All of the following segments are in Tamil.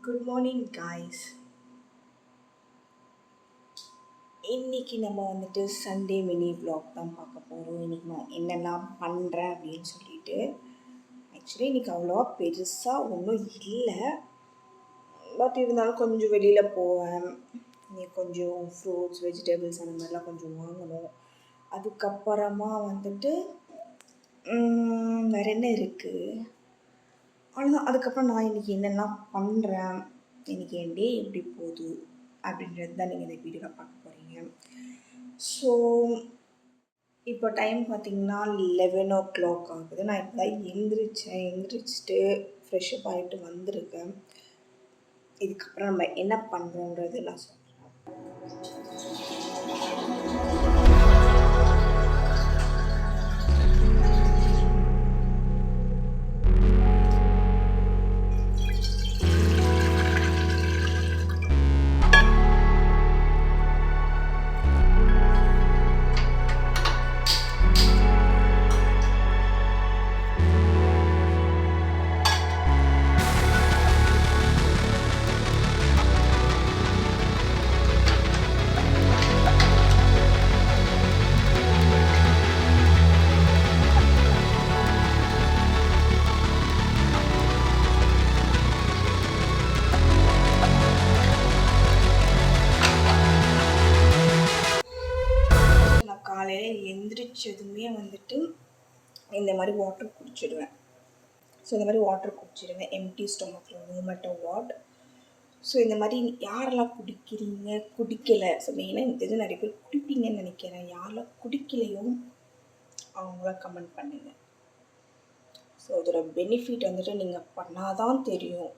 Good morning guys. இன்னைக்கு நம்ம வந்துட்டு சண்டே மினி vlog தான் பார்க்க போகிறோம். இன்றைக்கி நான் என்னெல்லாம் பண்ணுறேன் அப்படின்னு சொல்லிட்டு. ஆக்சுவலி இன்றைக்கி அவ்வளோவா பெருசாக ஒன்றும் இல்லை, பட் இருந்தாலும் கொஞ்சம் வெளியில் போவேன். இன்னைக்கு கொஞ்சம் ஃப்ரூட்ஸ் வெஜிடபிள்ஸ் அந்த மாதிரிலாம் கொஞ்சம் வாங்கணும். அதுக்கப்புறமா வந்துட்டு வேறு என்ன இருக்குது, அவ்வளோதான். அதுக்கப்புறம் நான் இன்றைக்கி என்னெல்லாம் பண்ணுறேன், இன்றைக்கி என் டே எப்படி போகுது அப்படின்றது தான் நீங்கள் இந்த வீடியோவில் பார்க்க போகிறீங்க. ஸோ இப்போ டைம் பார்த்திங்கன்னா 11 o'clock ஆகுது. நான் இப்போ தான் எழுந்திரிச்சிட்டு ஃப்ரெஷ்அப் ஆகிட்டு வந்திருக்கேன். இதுக்கப்புறம் நம்ம என்ன பண்ணுறோன்றது நான் சொல்கிறேன். காலையில் எந்திரிச்சதுமே வந்துட்டு இந்த மாதிரி வாட்டர் குடிச்சிடுவேன். ஸோ இந்த மாதிரி வாட்டர் குடிச்சிடுவேன் எம்டி ஸ்டொமக்கில், நோ மேட்டர் வாட். ஸோ இந்த மாதிரி யாரெல்லாம் குடிக்கலை, ஸோ மெயினாக எனக்கு தெரிஞ்சு நிறைய பேர் குடிப்பீங்கன்னு நினைக்கிறேன். யாரெல்லாம் குடிக்கலையோ அவங்களாம் கமெண்ட் பண்ணுங்கள். ஸோ அதோட பெனிஃபிட் வந்துட்டு நீங்கள் பண்ணால் தான் தெரியும்.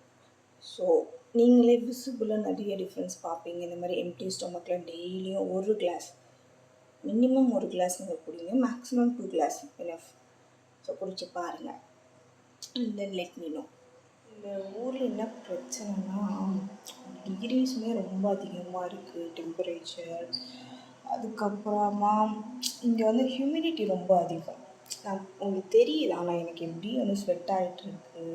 ஸோ நீங்களே விசிபிளாக நிறைய டிஃப்ரென்ஸ் பார்ப்பீங்க. இந்த மாதிரி எம்டி ஸ்டொமக்கில் டெய்லியும் மினிமம் ஒரு கிளாஸ் நீங்கள் குடிங்க, மேக்ஸிமம் 2 கிளாஸ் எனஃப். ஸோ குடிச்சு பாருங்கள், தென் லெட் மீ நோ. இந்த ஊரில் என்ன பிரச்சனைனா, டிகிரிஸுமே ரொம்ப அதிகமாக இருக்குது டெம்பரேச்சர். அதுக்கப்புறமா இங்கே வந்து ஹியூமிடிட்டி ரொம்ப அதிகம். உங்களுக்கு தெரியுது, ஆனால் எனக்கு எப்படி வந்து ஸ்வெட் ஆகிட்டுருக்கு.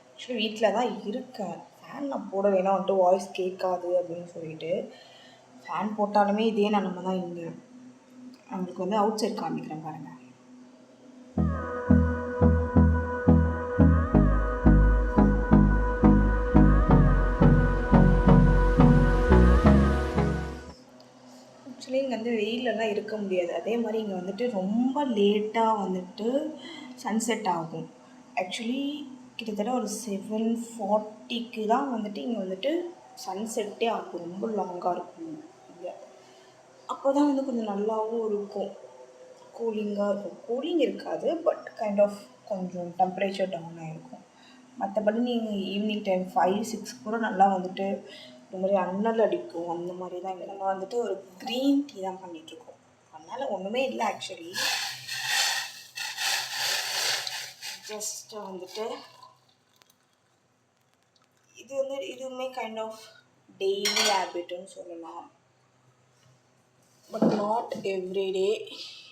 ஆக்சுவலி வீட்டில் தான் இருக்கேன். ஃபேன் நான் போட வேணாம் வந்துட்டு வாய்ஸ் கேட்காது அப்படின்னு சொல்லிட்டு ஃபேன் போட்டாலுமே இதே நம்ம தான் இங்கே. அவங்களுக்கு வந்து அவுட் சைட் காமிக்கிறேன் பாருங்கள். ஆக்சுவலி இங்கே வந்து வெயிலெல்லாம் இருக்க முடியாது. அதே மாதிரி இங்கே வந்துட்டு ரொம்ப லேட்டாக வந்துட்டு சன்செட் ஆகும். ஆக்சுவலி கிட்டத்தட்ட ஒரு 7:40க்கு தான் வந்துட்டு இங்கே வந்துட்டு சன்செட்டே ஆகும். ரொம்ப லாங்காக இருக்கும் இங்கே. அப்போ தான் வந்து கொஞ்சம் நல்லாவும் இருக்கும், கூலிங்காக இருக்கும். கூலிங் இருக்காது, பட் கைண்ட் ஆஃப் கொஞ்சம் டெம்பரேச்சர் டவுன் ஆகிருக்கும். மற்றபடி நீங்கள் ஈவினிங் டைம் 5-6 கூட நல்லா வந்துட்டு இந்த மாதிரி அனல் அடிக்கும். அந்த மாதிரி தான் இங்கே நம்ம வந்துட்டு ஒரு க்ரீன் டீ தான் பண்ணிகிட்ருக்கோம். அதனால் ஒன்றுமே இல்லை. ஆக்சுவலி ஜஸ்ட்டு வந்துட்டு இதுவுமே கைண்ட் ஆஃப் டெய்லி ஹேபிட்டுன்னு சொல்லலாம், பட் நாட் எவ்ரிடே.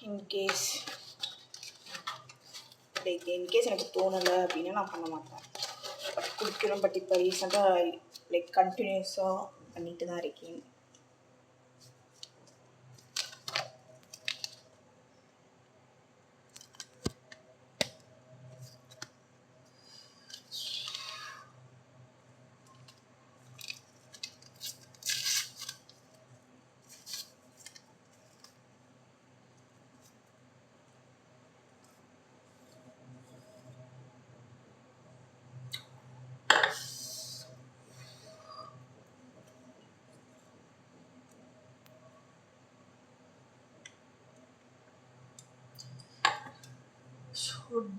இன்கேஸ் எனக்கு தோணலை அப்படின்னா நான் பண்ண மாட்டேன். பட் குடிக்கிறோம். பட் இப்போ ரீசெண்டாக கண்டினியூஸாக பண்ணிட்டு தான் இருக்கேன்.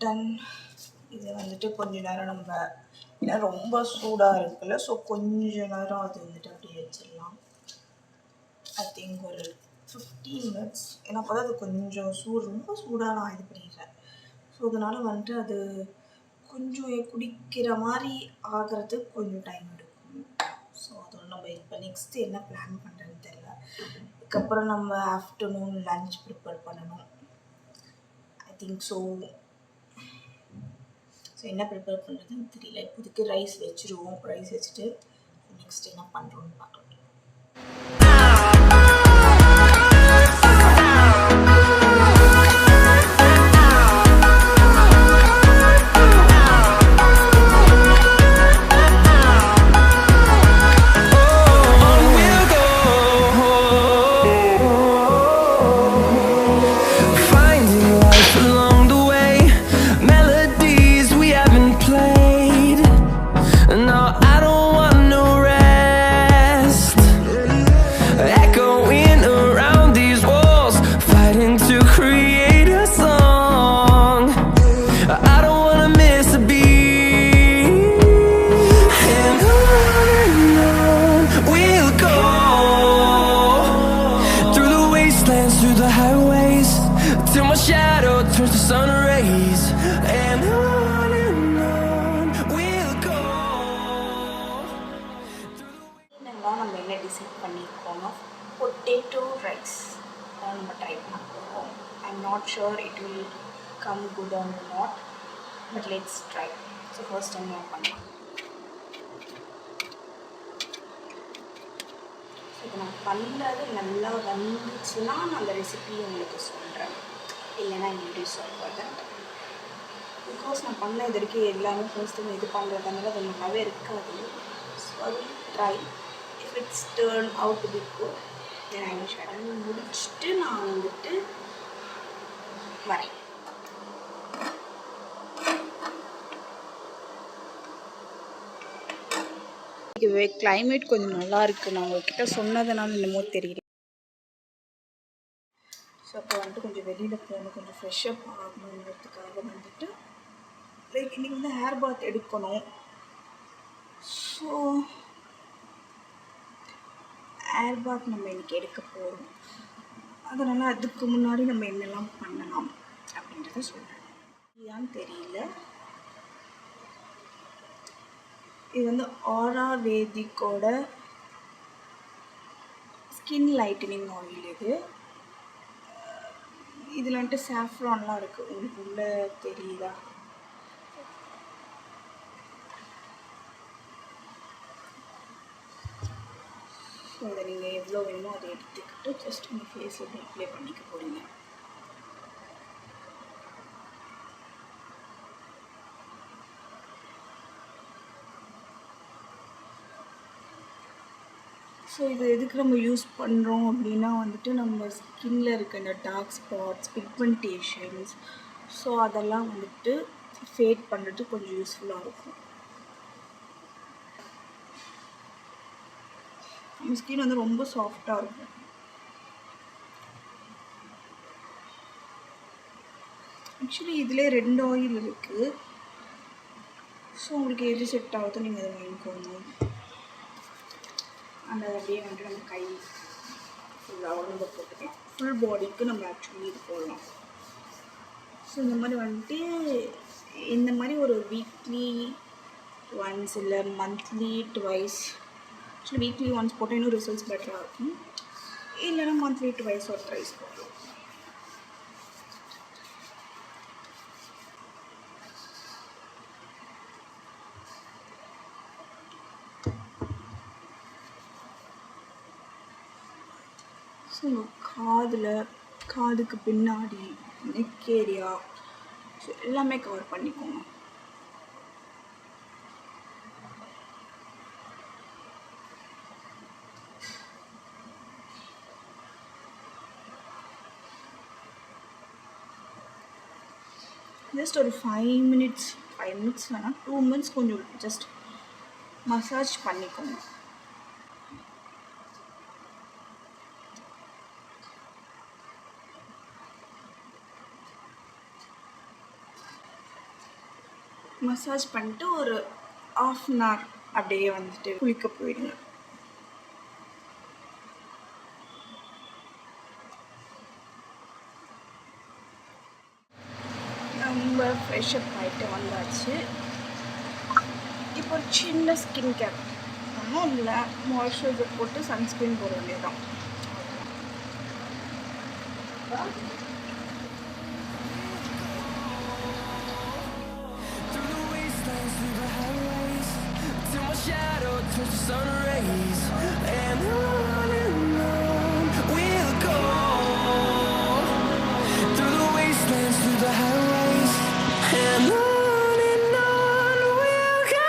டன். இதை வந்துட்டு கொஞ்ச நேரம் நம்ம, ஏன்னா ரொம்ப சூடாக இருக்குல்ல, ஸோ கொஞ்ச நேரம் அது வந்துட்டு அப்படியே வச்சிடலாம். ஐ திங்க் ஒரு 15 minutes. ஏன்னா அப்போ தான் அது கொஞ்சம் ரொம்ப சூடாக நான் இது பண்ணிடுறேன். ஸோ அதனால் வந்துட்டு அது கொஞ்சம் குடிக்கிற மாதிரி ஆகிறதுக்கு கொஞ்சம் டைம் எடுக்கும். ஸோ அதோட நம்ம இப்போ நெக்ஸ்ட்டு என்ன பிளான் பண்ணுறதுன்னு தெரியல. அதுக்கப்புறம் நம்ம ஆஃப்டர்நூன் லன்ச் ப்ரிப்பேர் பண்ணணும். ஐ திங்க் ஸோ ஸோ என்ன ப்ரிப்பேர் பண்ணுறதுன்னு தெரியல. இப்போதைக்கு ரைஸ் வச்சுருவோம். ரைஸ் வச்சுட்டு நெக்ஸ்ட் என்ன பண்ணுறோன்னு பார்க்கலாம். நம்ம என்ன டிசைட் பண்ணியிருக்கோம்னா பொட்டேட்டோ ரைஸ் தான் நம்ம ட்ரை பண்ண போகிறோம். I am not sure it will come good or not, but let's try. So first time நான் பண்ணலாம். இப்போ நான் பண்ணது நல்லா வந்துச்சுன்னா நான் அந்த ரெசிபி உங்களுக்கு சொல்கிறேன், இல்லைன்னா எப்படி சொல்கிறது. பிகாஸ் நான் பண்ண இது வரைக்கும் எல்லாமே ஃபர்ஸ்ட் டைம் இது பண்ணுறதுனால அது நல்லாவே இருக்காது. So I will try. If it's turn out to be good then I will share. முடிச்சுட்டு நான் வந்துட்டு வரேன். கிளைமேட் கொஞ்சம் நல்லா இருக்குது. நான் உங்கள்கிட்ட சொன்னதுனால என்னமோ தெரியல. ஸோ அப்போ வந்துட்டு கொஞ்சம் வெளியில் போகணும், கொஞ்சம் ஃப்ரெஷ்ஷப் ஆகணுங்கிறதுக்காக வந்துட்டு லைக் இன்றைக்கி வந்து ஹேர் பாத் எடுக்கணும். ஸோ ஹேர் பாத் நம்ம இன்றைக்கி எடுக்க போகிறோம். அதனால் அதுக்கு முன்னாடி நம்ம என்னெல்லாம் பண்ணலாம் அப்படின்றத சொல்கிறேன். ஏன்னு தெரியல. இது வந்து ஆயுர்வேதிக்கோட ஸ்கின் லைட்டனிங் ஆயில். இதில் வந்துட்டு சாஃப்ரான்லாம் இருக்குது. உங்களுக்கு உள்ளே தெரியுதா? ஸோ அதை நீங்கள் எவ்வளோ வேணுமோ அதை எடுத்துக்கிட்டு ஜஸ்ட் உங்கள் ஃபேஸில் அப்ளை பண்ணிக்க போகிறீங்க. ஸோ இது எதுக்கு நம்ம யூஸ் பண்ணுறோம் அப்படின்னா வந்துட்டு நம்ம ஸ்கின்னில் இருக்க இந்த டார்க் ஸ்பாட்ஸ், பிக்மெண்டேஷன்ஸ், ஸோ அதெல்லாம் வந்துட்டு ஃபேட் பண்ணுறதுக்கு கொஞ்சம் யூஸ்ஃபுல்லாக இருக்கும். நம்ம ஸ்கின் வந்து ரொம்ப சாஃப்டாக இருக்கும். ஆக்சுவலி இதிலே 2 ஆயில் இருக்குது. ஸோ உங்களுக்கு எது செட் ஆகுதோ நீங்கள் அதை வாங்கிக்கோங்க. அந்த அப்படியே வந்துட்டு நம்ம கை ஃபுல்லாக உடம்பு போட்டுக்கலாம். ஃபுல் பாடிக்கு நம்ம ஆக்சுவலி இது போடலாம். ஸோ இந்த மாதிரி வந்துட்டு இந்த மாதிரி ஒரு வீக்லி ஒன்ஸ் இல்லை monthly twice, actually weekly once போட்டால் இன்னும் ரிசல்ட்ஸ் பெட்டராக இருக்கும். இல்லைன்னா மந்த்லி ட்வைஸ் ஒரு த்ரைஸ் போடலாம். ஸோ உங்கள் காதுக்கு பின்னாடி, நெக் ஏரியா, ஸோ எல்லாமே கவர் பண்ணிக்கோங்க. ஜஸ்ட் ஒரு 5 மினிட்ஸ் வேணால் 2 மினிட்ஸ் கொஞ்சம் ஜஸ்ட் மசாஜ் பண்ணிக்கோங்க. மசாஜ் பண்ணிட்டு ஒரு 1/2 hour அப்படியே வந்துட்டு குளிக்க போயிடுங்க. ரொம்ப ஃப்ரெஷ்அப் ஆகிட்டு வந்தாச்சு. இப்போ ஒரு சின்ன ஸ்கின் கேர் ஒன்றும் இல்லை, மாய்ஸ்சரைசர் போட்டு சன்ஸ்க்ரீன் போட வேண்டியதுதான். touch the sun rays, and on we'll go through the wastelands, through the highways, and on we'll go.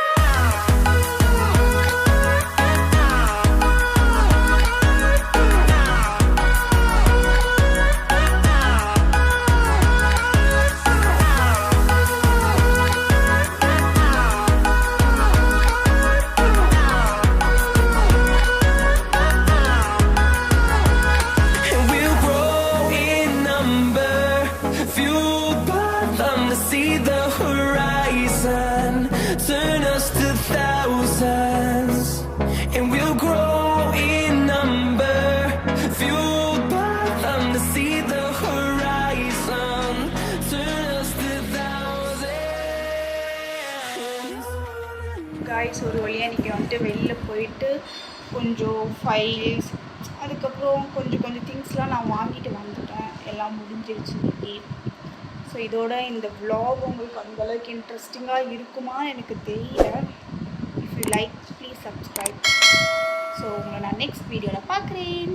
And we'll grow in number, fueled by them to see the horizon, turn us to thousands. And we'll grow in number, fueled by them to see the horizon, turn us to thousands. Guys ஒரு வழியாக இன்றைக்கி வந்துட்டு வெளியில் போயிட்டு கொஞ்சம் ஃபைல்ஸ் அதுக்கப்புறம் கொஞ்சம் திங்ஸ்லாம் நான் வாங்கிட்டு வந்துட்டேன். எல்லாம் முடிஞ்சிருச்சு இன்னைக்கு. ஸோ இதோட இந்த vlog உங்களுக்கு அந்தளவுக்கு இன்ட்ரெஸ்டிங்காக இருக்குமான்னு எனக்கு தெரியல. If you like please subscribe. So உங்களை நான் நெக்ஸ்ட் வீடியோவில் பார்க்குறேன்.